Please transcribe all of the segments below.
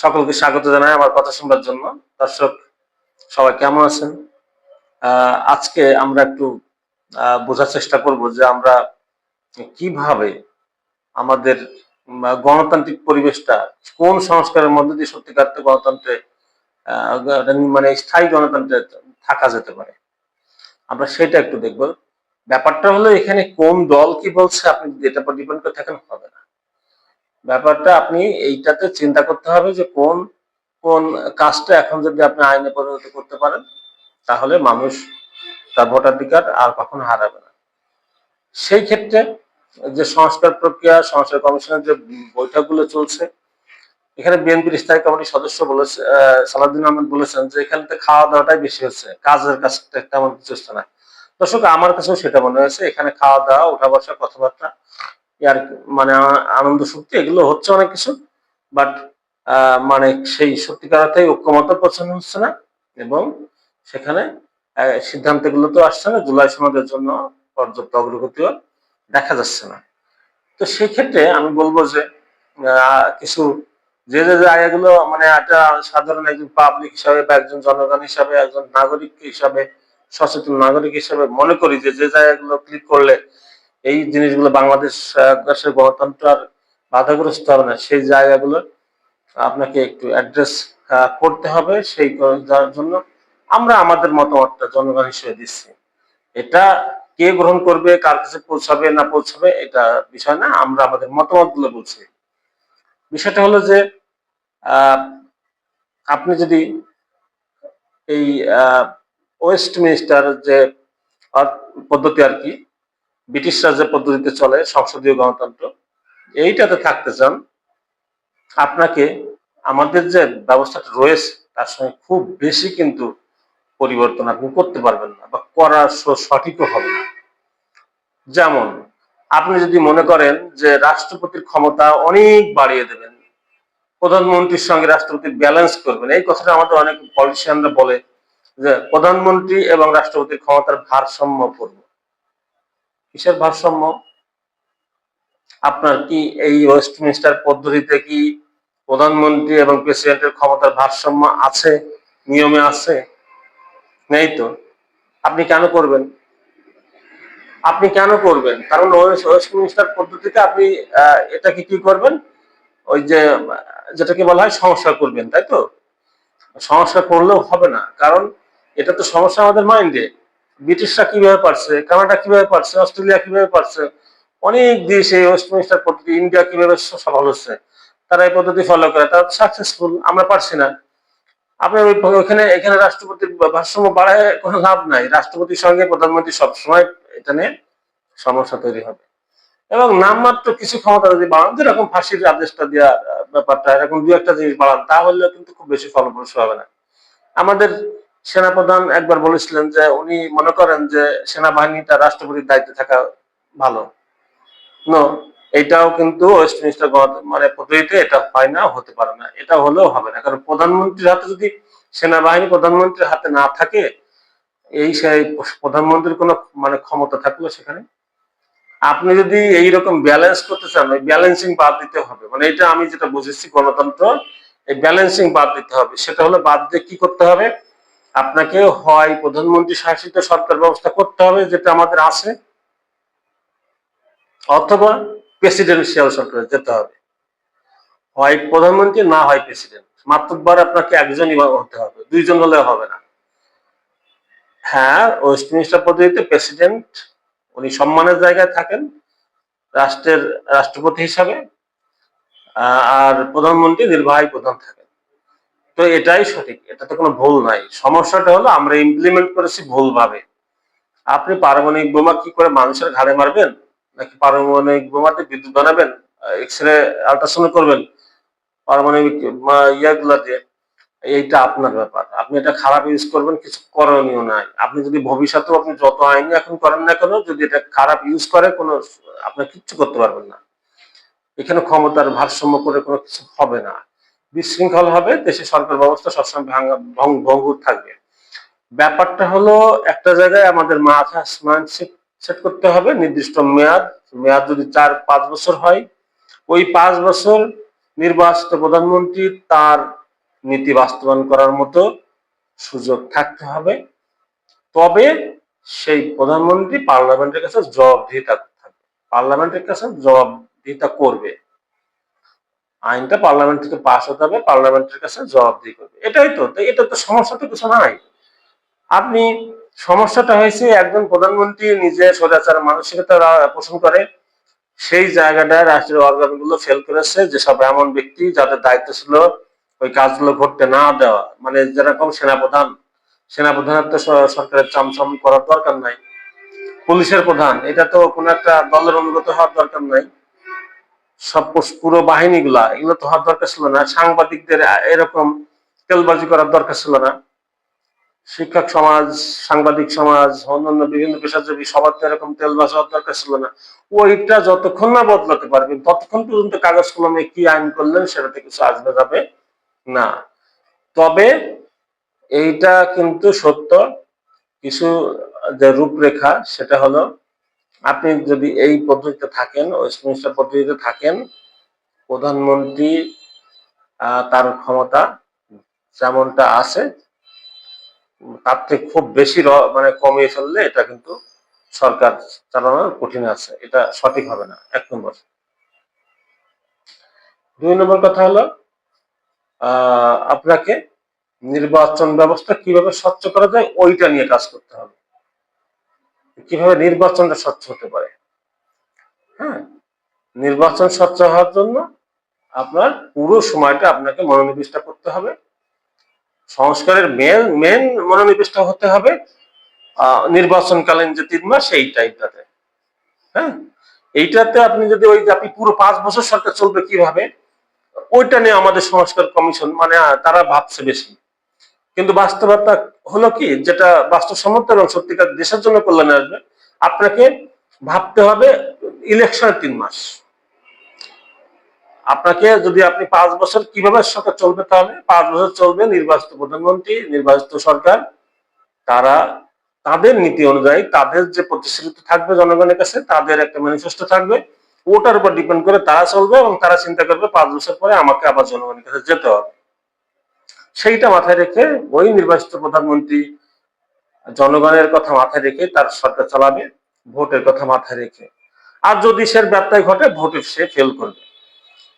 সকলকে স্বাগত জানাই আমার কথা শুনবার জন্য। দর্শক সবাই কেমন আছেন? আজকে আমরা একটু বোঝার চেষ্টা করব যে আমরা কিভাবে আমাদের গণতান্ত্রিক পরিবেশটা কোন সংস্কারের মধ্যে দিয়ে সত্যিকার গণতন্ত্রে মানে স্থায়ী গণতন্ত্রে থাকা যেতে পারে। আমরা সেটা একটু দেখব। ব্যাপারটা হলো এখানে কোন দল কি বলছে আপনি যদি এটার উপর ডিপেন্ড করে থাকেন হবে না। ব্যাপারটা আপনি এইটাতে চিন্তা করতে হবে যে কোন কোন কাজটা এখন যদি আপনি আইনে পরিণত করতে পারেন তাহলে মানুষ তার ভোটাধিকার আর কখনো হারাবে না। সেই ক্ষেত্রে যে সংস্কার প্রক্রিয়া, সংস্কার কমিশনের যে বৈঠকগুলো চলছে, এখানে বিএনপির স্থায়ী কমিটির সদস্য বলেছে, সালাউদ্দিন আহমেদ বলেছেন যে এখানে খাওয়া দাওয়াটাই বেশি হচ্ছে, কাজের কাজটা তেমন কিছু হচ্ছে না। দর্শক আমার কাছেও সেটা মনে হয়েছে, এখানে খাওয়া দাওয়া, উঠা বসা, কথাবার্তা, আর মানে আনন্দ ফুর্তি এগুলো হচ্ছে অনেক কিছু, বাট মানে সেই সত্যিকার অর্থে ঐক্যমত পছন্দ হচ্ছে না এবং সেখানে সিদ্ধান্তগুলো তো আসছে না, জুলাই সনদের জন্য পর্যাপ্ত অগ্রগতিও দেখা যাচ্ছে না। তো সেই ক্ষেত্রে আমি বলবো যে কিছু যে যে জায়গাগুলো মানে একটা সাধারণ একজন পাবলিক হিসাবে বা একজন জনগণ হিসাবে, একজন নাগরিক হিসাবে, সচেতন নাগরিক হিসাবে মনে করি যে যে জায়গাগুলো ক্লিক করলে এই জিনিসগুলো বাংলাদেশ দেশের গণতন্ত্র আর বাধাগ্রস্ত হবে না, সেই জায়গাগুলো আপনাকে একটু অ্যাড্রেস করতে হবে। সেই যার জন্য আমরা আমাদের মতামতটা জনগণ হিসেবে দিচ্ছি। এটা কে গ্রহণ করবে, কার কাছে পৌঁছাবে না পৌঁছাবে এটা বিষয় না, আমরা আমাদের মতামত গুলো বলছি। বিষয়টা হলো যে আপনি যদি এই ওয়েস্টমিনিস্টার যে পদ্ধতি আর কি, ব্রিটিশরা যে পদ্ধতিতে চলে সংসদীয় গণতন্ত্র, এইটাতে থাকতে চান, আপনাকে আমাদের যে ব্যবস্থাটা রয়েছে তার সঙ্গে খুব বেশি কিন্তু পরিবর্তন আপনি করতে পারবেন না বা করার সঠিকও হবে না। যেমন আপনি যদি মনে করেন যে রাষ্ট্রপতির ক্ষমতা অনেক বাড়িয়ে দেবেন, প্রধানমন্ত্রীর সঙ্গে রাষ্ট্রপতির ব্যালেন্স করবেন, এই কথাটা আমাদের অনেক পলিটিশিয়ানরা বলে যে প্রধানমন্ত্রী এবং রাষ্ট্রপতির ক্ষমতার ভারসাম্য করব। কিসের ভারসাম্য? আপনার কি এই ওয়েস্টমিনিস্টার পদ্ধতিতে কি প্রধানমন্ত্রী এবং প্রেসিডেন্টের ক্ষমতার ভারসাম্য আছে? নিয়মে আছে? নেই তো। আপনি কেন করবেন? আপনি কেন করবেন? কারণ ওয়েস্টমিনিস্টার পদ্ধতিতে আপনি এটাকে কি করবেন, ওই যে যেটাকে বলা হয় সংস্কার করবেন, তাই তো? সংস্কার করলেও হবে না, কারণ এটা তো সমস্যা আমাদের মাইন্ডে। ব্রিটিশরা কিভাবে পারছে, কানাডা কিভাবে পারছে, অস্ট্রেলিয়া কিভাবে পারছে, অনেক দেশ এই ওয়েস্টমিনিস্টার পদ্ধতি, ইন্ডিয়া কিভাবে সফল হচ্ছে, তারা এই পদ্ধতি ফলো করে, তারা সাকসেসফুল, আমরা পারছি না। আপনার ওইখানে এখানে রাষ্ট্রপতির ভারসাম্য বাড়ায় কোনো লাভ নাই, রাষ্ট্রপতির সঙ্গে প্রধানমন্ত্রী সবসময় এটা নিয়ে সমস্যা তৈরি হবে। এবং নামমাত্র কিছু ক্ষমতা যদি বাড়ান, যেরকম ফাঁসির আদেশটা দেওয়া ব্যাপারটা, এরকম দু একটা জিনিস বাড়ান, তাহলে কিন্তু খুব বেশি ফলপ্রসূ হবে না। আমাদের সেনাপ্রধান একবার বলেছিলেন যে উনি মনে করেন যে সেনাবাহিনীটা রাষ্ট্রপতির দায়িত্বে থাকা ভালো। নো, এটাও কিন্তু ওয়েস্টমিনিস্টার মানে পদ্ধতিতে এটা হয় না, হতে পারে না, এটা হলেও হবে না। কারণ প্রধানমন্ত্রীর হাতে যদি সেনাবাহিনী প্রধানমন্ত্রীর হাতে না থাকে, এই সেই প্রধানমন্ত্রীর কোনো মানে ক্ষমতা থাকলো সেখানে, আপনি যদি এইরকম ব্যালেন্স করতে চান, ওই ব্যালেন্সিং বাদ দিতে হবে। মানে এটা আমি যেটা বুঝেছি গণতন্ত্র, এই ব্যালেন্সিং বাদ দিতে হবে। সেটা হলো বাদ দিয়ে কি করতে হবে, আপনাকে হয় প্রধানমন্ত্রী শাসিত সরকার ব্যবস্থা করতে হবে যেটা আমাদের আছে, অথবা প্রেসিডেন্সিয়াল সরকারে যেতে হবে। হয় প্রধানমন্ত্রী না হয় প্রেসিডেন্ট, মাত্রবার আপনাকে একজনই হতে হবে, দুইজন হলে হবে না। হ্যাঁ, ওয়েস্টমিনিস্টার পদ্ধতিতে প্রেসিডেন্ট উনি সম্মানের জায়গায় থাকেন রাষ্ট্রের রাষ্ট্রপতি হিসাবে, আর প্রধানমন্ত্রী নির্বাহী প্রধান থাকেন। তো এটাই সঠিক, এটাতে কোনো ভুল নাই। সমস্যাটা হলো আমরা ইমপ্লিমেন্ট করেছি ভুলভাবে। আপনি পারমাণবিক বোমা কি করে মানুষের ঘাড়ে মারবেন, নাকি পারমাণবিক বোমাতে বিদ্যুৎ বানাবেন, এক্স রে আল্ট্রাসাউন্ড করবেন পারমাণবিক ইয়াগুলা দিয়ে, এইটা আপনার ব্যাপার। আপনি এটা খারাপ ইউজ করবেন, কিছু করণীয় নাই। আপনি যদি ভবিষ্যতেও আপনি যত আইনই এখন করেন না কেন, যদি এটা খারাপ ইউজ করে, কোনো আপনি কিচ্ছু করতে পারবেন না। এখানে ক্ষমতার ভারসাম্য করে কোনো কিছু হবে না, বিশৃঙ্খল হবে, দেশে সরকার ব্যবস্থা সবসময় ভঙ্গুর থাকবে। ব্যাপারটা হলো একটা জায়গায় আমাদের মাথা সেট করতে হবে, নির্দিষ্ট মেয়াদ, মেয়াদ যদি 4-5 বছর হয়, ওই 5 বছর নির্বাচিত প্রধানমন্ত্রী তার নীতি বাস্তবায়ন করার মতো সুযোগ থাকতে হবে, তবে সেই প্রধানমন্ত্রী পার্লামেন্টের কাছে জবাবদিহিতা থাকবে, পার্লামেন্টের কাছে জবাবদিহিতা করবে, আইনটা পার্লামেন্ট থেকে পাস হতে হবে, পার্লামেন্টের কাছে জবাবদিহি করবে, এটাই তো। এটা তো সমস্যা তো কিছু নাই। আপনি সমস্যাটা হয়েছে একজন প্রধানমন্ত্রী নিজে স্বৈরাচার মানসিকতা পোষণ করে, সেই জায়গাটায় রাষ্ট্রীয় অর্গানগুলো ফেল করেছে, যেসব এমন ব্যক্তি যাদের দায়িত্ব ছিল ওই কাজগুলো ঘটতে না দেওয়া, মানে যেরকম সেনাপ্রধানের তো সরকারের চামচাম করার দরকার নাই, পুলিশের প্রধান এটা তো কোন একটা দলের অনুগত হওয়ার দরকার নাই, সব পুরো বাহিনীগুলা এগুলো তো হওয়ার দরকার ছিল না, সাংবাদিকদের এরকম তেলবাজি করার দরকার ছিল না, শিক্ষক সমাজ, সাংবাদিক সমাজ, অন্যান্য বিভিন্ন পেশাজীবী সবার তো এরকম তেলবাজ হওয়ার দরকার ছিল না। ওইটা যতক্ষণ না বদলাতে পারবেন ততক্ষণ পর্যন্ত কাগজ কলমে কি আইন করলেন সেটাতে কিছু আসবে যাবে না। তবে এইটা কিন্তু সত্য, কিছু যে রূপরেখা সেটা হলো, আপনি যদি এই পদ্ধতিতে থাকেন, ওয়েস্টমিনিস্টার পদ্ধতিতে থাকেন, প্রধানমন্ত্রী তার ক্ষমতা যেমনটা আছে তার থেকে খুব বেশি মানে কমিয়ে ফেললে এটা কিন্তু সরকার চালানোর কঠিন আছে, এটা সঠিক হবে না, 1 নম্বর। 2 নম্বর কথা হলো আপনাকে নির্বাচন ব্যবস্থা কিভাবে স্বচ্ছ করা যায় ওইটা নিয়ে কাজ করতে হবে, কিভাবে নির্বাচনটা স্বচ্ছ হতে পারে। হ্যাঁ, নির্বাচন স্বচ্ছ হওয়ার জন্য আপনার পুরো সময়টা আপনাকে মনোনিবেশটা করতে হবে, সংস্কারের মেন মনোনিবেশটা হতে হবে নির্বাচনকালীন যে 3 মাস এই টাইমটাতে। হ্যাঁ, এইটাতে আপনি যদি আপনি পুরো 5 বছর সরকার চলবে কিভাবে ওইটা নিয়ে আমাদের সংস্কার কমিশন মানে তারা ভাবছে বেশি, কিন্তু বাস্তবতা হলো কি, যেটা বাস্তবসম্মত এবং সত্যিকার দেশের জন্য কল্যাণে আসবে, আপনাকে ভাবতে হবে ইলেকশনের 3 মাস। আপনাকে যদি আপনি 5 বছর কিভাবে সরকার চলবে, তাহলে 5 বছর চলবে নির্বাচিত প্রধানমন্ত্রী, নির্বাচিত সরকার, তারা তাদের নীতি অনুযায়ী তাদের যে প্রতিশ্রুতি থাকবে জনগণের কাছে, তাদের একটা ম্যানিফেস্টো থাকবে, ওটার উপর ডিপেন্ড করে তারা চলবে এবং তারা চিন্তা করবে 5 বছর পরে আমাকে আবার জনগণের কাছে যেতে হবে। সেইটা মাথায় রেখে ওই নির্বাচিত প্রধানমন্ত্রী জনগণের কথা মাথায় রেখে তার সরকার চালাবে, ভোটের কথা মাথায় রেখে। আর যদি সে ব্যত্যয় ঘটে ভোটে সে ফেল করবে,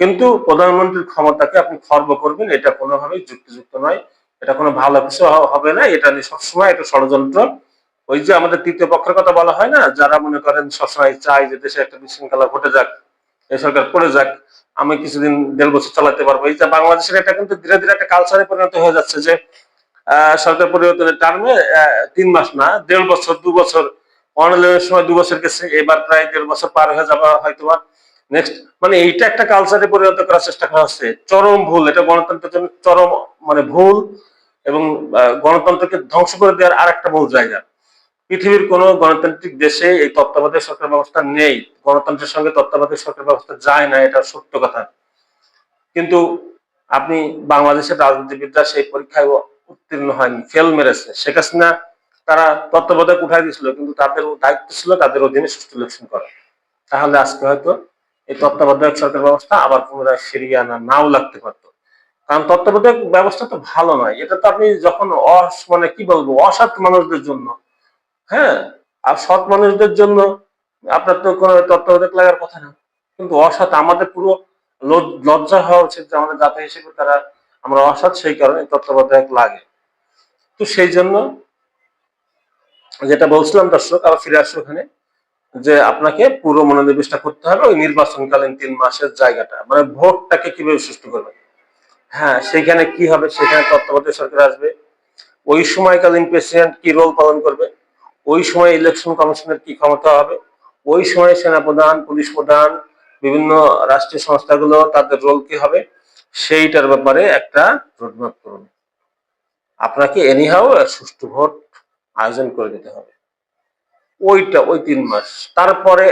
কিন্তু প্রধানমন্ত্রীর ক্ষমতাকে আপনি খর্ব করবেন এটা কোনোভাবেই যুক্তিযুক্ত নয়, এটা কোনো ভালো কিছু হবে না, এটা নিয়ে সবসময় একটা ষড়যন্ত্র। ওই যে আমাদের তৃতীয় পক্ষের কথা বলা হয় না, যারা মনে করেন সবসময় চাই যে দেশে একটা বিশৃঙ্খলা ঘটে যাক, এই সরকার পড়ে যাক, আমি কিছুদিন 1.5 বছর চালাতে পারবো, এই যে বাংলাদেশের এটা কিন্তু ধীরে ধীরে একটা কালচারে পরিণত হয়ে যাচ্ছে যে সরকার পরিবর্তনের টার্মে 3 মাস না 1.5 বছর 2 বছর, অনলাইনের সময় 2 বছর গেছে, এবার প্রায় 1.5 বছর পার হয়ে যাবে হয়তো বা নেক্সট, মানে এইটা একটা কালচারে পরিণত করার চেষ্টা করা হচ্ছে, চরম ভুল, এটা গণতন্ত্রের জন্য চরম মানে ভুল, এবং গণতন্ত্রকে ধ্বংস করে দেওয়ার আর একটা মূল জায়গা। পৃথিবীর কোন গণতান্ত্রিক দেশে এই তত্ত্বাবধায়ক সরকার ব্যবস্থা নেই, গণতন্ত্রের সঙ্গে তত্ত্বাবধায়ক সরকার ব্যবস্থা যায় না, এটা সত্য কথা। কিন্তু আপনি বাংলাদেশের রাজনীতিবিদরা সেই পরীক্ষায় উত্তীর্ণ হয়নি, ফেল মেরেছে। শেখ হাসিনা তারা তত্ত্বাবধায়ক উঠাই দিয়েছিল, কিন্তু তাদের দায়িত্ব ছিল তাদের অধীনে সুষ্ঠু ইলেকশন করা, তাহলে আজকে হয়তো এই তত্ত্বাবধায়ক সরকার ব্যবস্থা আবার পুনরায় ফিরিয়ে আনা নাও লাগতে পারতো। কারণ তত্ত্বাবধায়ক ব্যবস্থা তো ভালো নয়, এটা তো আপনি যখন মানে কি বলবো অসৎ মানুষদের জন্য, হ্যাঁ, আর সৎ মানুষদের জন্য আপনার তো কোনো তত্ত্বাবধায়ক লাগার কথা না, কিন্তু অসৎ আমাদের পুরো লজ্জা হওয়া উচিত যে আমাদের জাতি হিসেবে তারা আমরা অসৎ, সেই কারণে তত্ত্বাবধায়ক লাগে। তো সেই জন্য যেটা বলছিলাম দর্শক, আবার ফিরে আসছে ওখানে, যে আপনাকে পুরো মনোনিবেশটা করতে হবে ওই নির্বাচনকালীন 3 মাসের জায়গাটা, মানে ভোটটাকে কিভাবে সুষ্ঠু করবে। হ্যাঁ, সেখানে কি হবে, সেখানে তত্ত্বাবধায়ক সরকার আসবে, ওই সময়কালীন প্রেসিডেন্ট কি রোল পালন করবে, ওই সময় ইলেকশন কমিশনের কি ক্ষমতা হবে, ওই সময় সেনাপ্রধান, পুলিশ প্রধান, বিভিন্ন রাষ্ট্রীয় সংস্থাগুলো তাদের রোল কি হবে, সেইটার ব্যাপারে একটা রোডম্যাপ করুন। আপনাকে এনিহাও সুষ্ঠু ভোট আয়োজন করে দিতে হবে ওই 3 মাস। তারপরে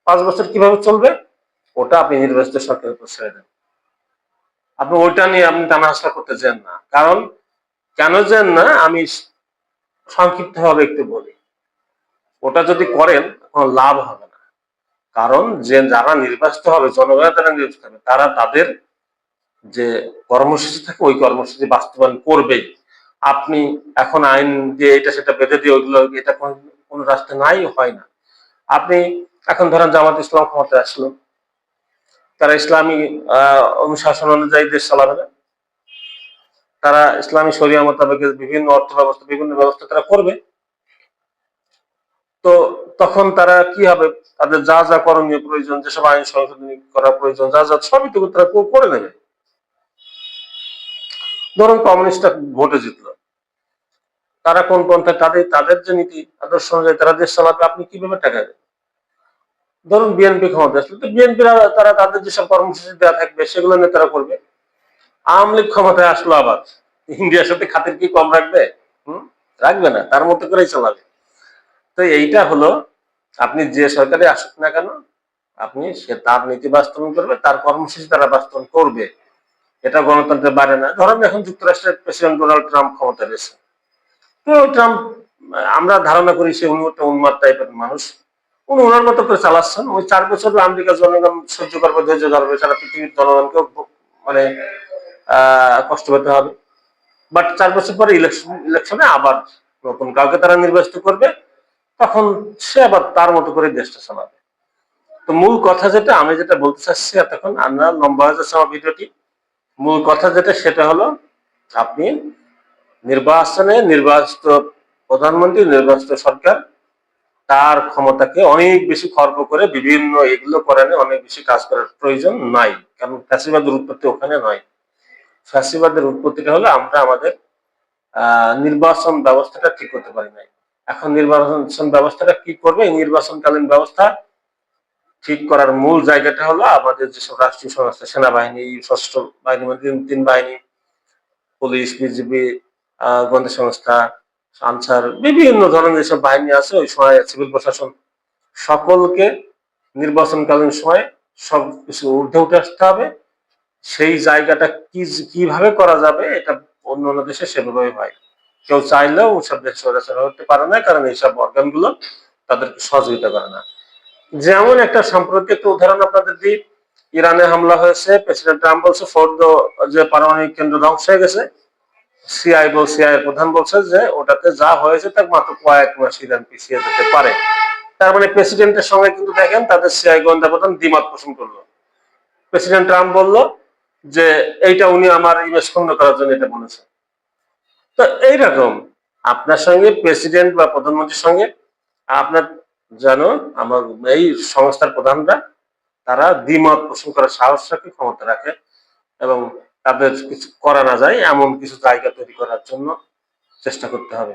5 বছর কিভাবে চলবে ওটা আপনি নির্বাচিত সরকারের উপর ছেড়ে দেন, আপনি ওইটা নিয়ে আপনি টানা হাসলা করতে চান না। কারণ কেন চান না আমি সংক্ষিপ্ত ভাবে একটু বলি, ওটা যদি করেন কোনো লাভ হবে না। কারণ যে যারা নির্বাচিত হবে, জনগণের দ্বারা নির্বাচিত হবে, তারা তাদের যে কর্মসূচি থাকে ওই কর্মসূচি বাস্তবায়ন করবেই। আপনি এখন আইন দিয়ে এটা সেটা বেঁধে দিয়ে ওইগুলো এটা কোন রাষ্ট্রে নাই, হয় না। আপনি এখন ধরেন জামাত ইসলাম ক্ষমতায় আসলো, তারা ইসলামী অনুশাসন অনুযায়ী দেশ চালাবে না, তারা ইসলামী শরিয়া মোতাবেক বিভিন্ন অর্থ ব্যবস্থা বিভিন্ন ব্যবস্থা তারা করবে। তো তখন তারা কি হবে, তাদের যা যা করণীয় প্রয়োজন, যেসব আইন সংশোধনী করা প্রয়োজন, যা যা সবই তো তারা করে নেবে। ধরুন কমিউনিস্টরা ভোটে জিতলো, তারা কোন পন্থায় তাদের তাদের যে নীতি আদর্শ অনুযায়ী তারা দেশ চালাবে, আপনি কিভাবে ঠেকাবেন? ধরুন বিএনপি ক্ষমতা আসলে, তো বিএনপি তারা তাদের যেসব কর্মসূচি দেওয়া থাকবে সেগুলো নিয়ে তারা করবে। আওয়ামী লীগ ক্ষমতায় আসলো, আবার ইন্ডিয়ার সাথে খাতির কি কম রাখবে? রাখবে না, তার মতো করেই চালাবে। তো এইটা হলো, আপনি যে সরকারে আসুক না কেন, আপনি সে তার নীতি বাস্তবায়ন করবে, তার কর্মসূচি তারা বাস্তবায়ন করবে। এটা গণতন্ত্রের বাইরে না। ধরেন এখন যুক্তরাষ্ট্রের প্রেসিডেন্ট ডোনাল্ড ট্রাম্প ক্ষমতা রয়েছে, তো ট্রাম্প আমরা ধারণা করি সে উনি একটা উন্মাদ টাইপের মানুষ, উনি ওনার মতো করে চালাচ্ছেন। ওই 4 বছর আমেরিকার জনগণ সহ্য করবে, ধৈর্য ধরবে, সারা পৃথিবীর জনগণকে মানে কষ্ট পেতে হবে। বাট 4 বছর পরে ইলেকশনে আবার নতুন কাউকে তারা নির্বাচিত করবে, তখন সে আবার তার মতো করে দেশটা চালাবে। তো মূল কথা যেটা আমি যেটা বলতে চাচ্ছি, এতক্ষণ আমরা লম্বা হয়ে যাচ্ছে আমার ভিডিওটি, মূল কথা যেটা সেটা হলো, আপনি নির্বাচনে নির্বাচিত প্রধানমন্ত্রী, নির্বাচিত সরকার তার ক্ষমতাকে অনেক বেশি খর্ব করে বিভিন্ন এগুলো করানো অনেক বেশি কাজ করার প্রয়োজন নাই। কারণ ফ্যাসিবাদের উৎপত্তি ওখানে নয়। ফ্যাসিবাদের উৎপত্তিটা হলো আমরা আমাদের নির্বাচন ব্যবস্থাটা ঠিক করতে পারি নাই। এখন নির্বাচন ব্যবস্থাটা কি করবে, এই নির্বাচনকালীন ব্যবস্থা ঠিক করার মূল জায়গাটা হলো আমাদের যেসব রাষ্ট্রীয় সংস্থা, সেনাবাহিনী, সশস্ত্র বাহিনী, মানে তিন বাহিনী, পুলিশ, বিজিবি, গোয়েন্দা সংস্থা, আনসার, বিভিন্ন ধরনের যেসব বাহিনী আছে, ওই সময় সিভিল প্রশাসন, সকলকে নির্বাচনকালীন সময় সবকিছু ঊর্ধ্বে উঠে আসতে হবে। সেই জায়গাটা কিভাবে করা যাবে, এটা অন্য অন্য দেশে সেভাবে হয়। কেউ চাইলেও সব দেশ হতে পারে না, কারণ এইসব অর্গান গুলো তাদেরকে সহযোগিতা করে না। যেমন একটা সাম্প্রতিক একটা উদাহরণ আপনাদের দিই, ইরানে হামলা হয়েছে, প্রেসিডেন্ট ট্রাম্প বলছে ফোর্দ যে পারমাণবিক কেন্দ্র ধ্বংস হয়ে গেছে, সিআই প্রধান বলছে যে ওটাতে যা হয়েছে তার মাত্র কয়েক মাস ইরান পিছিয়ে যেতে পারে। তার মানে প্রেসিডেন্টের সঙ্গে কিন্তু দেখেন তাদের সিআই গোয়েন্দা প্রধান দ্বিমত পোষণ করলো। প্রেসিডেন্ট ট্রাম্প বলল যে এইটা উনি আমার ইমেজ ক্ষুণ্ণ করার জন্য এটা বলেছেন। তো এইরকম আপনার সঙ্গে প্রেসিডেন্ট বা প্রধানমন্ত্রীর সঙ্গে আপনার জানো আমার এই সংস্থার প্রধানরা তারা দ্বিমত পোষণ করার সাহস রাখে, ক্ষমতা রাখে, এবং তাদের কিছু করা না যায় এমন কিছু জায়গা তৈরি করার জন্য চেষ্টা করতে হবে।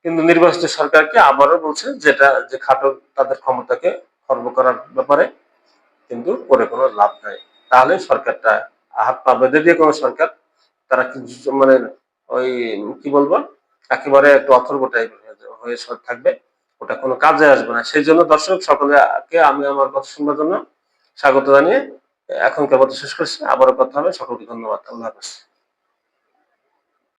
কিন্তু নির্বাচিত সরকারকে আবারও বলছে যেটা যে খাটো তাদের ক্ষমতাকে খর্ব করার ব্যাপারে কিন্তু করে কোনো লাভ নাই। তাহলে সরকারটা হাত পা বেঁধে দিয়ে কোনো সরকার তারা মানে ওই কি বলবো, একেবারে একটা অথর্ব টাইপের হয়ে থাকবে, ওটা কোনো কাজে আসবে না। সেই জন্য দর্শক সকলকে আমি আমার কথা শুনবার জন্য স্বাগত জানিয়ে এখনকার মতো শেষ করছি। আবারও কথা হবে। সকলকে ধন্যবাদ। আল্লাহ হাফেজ।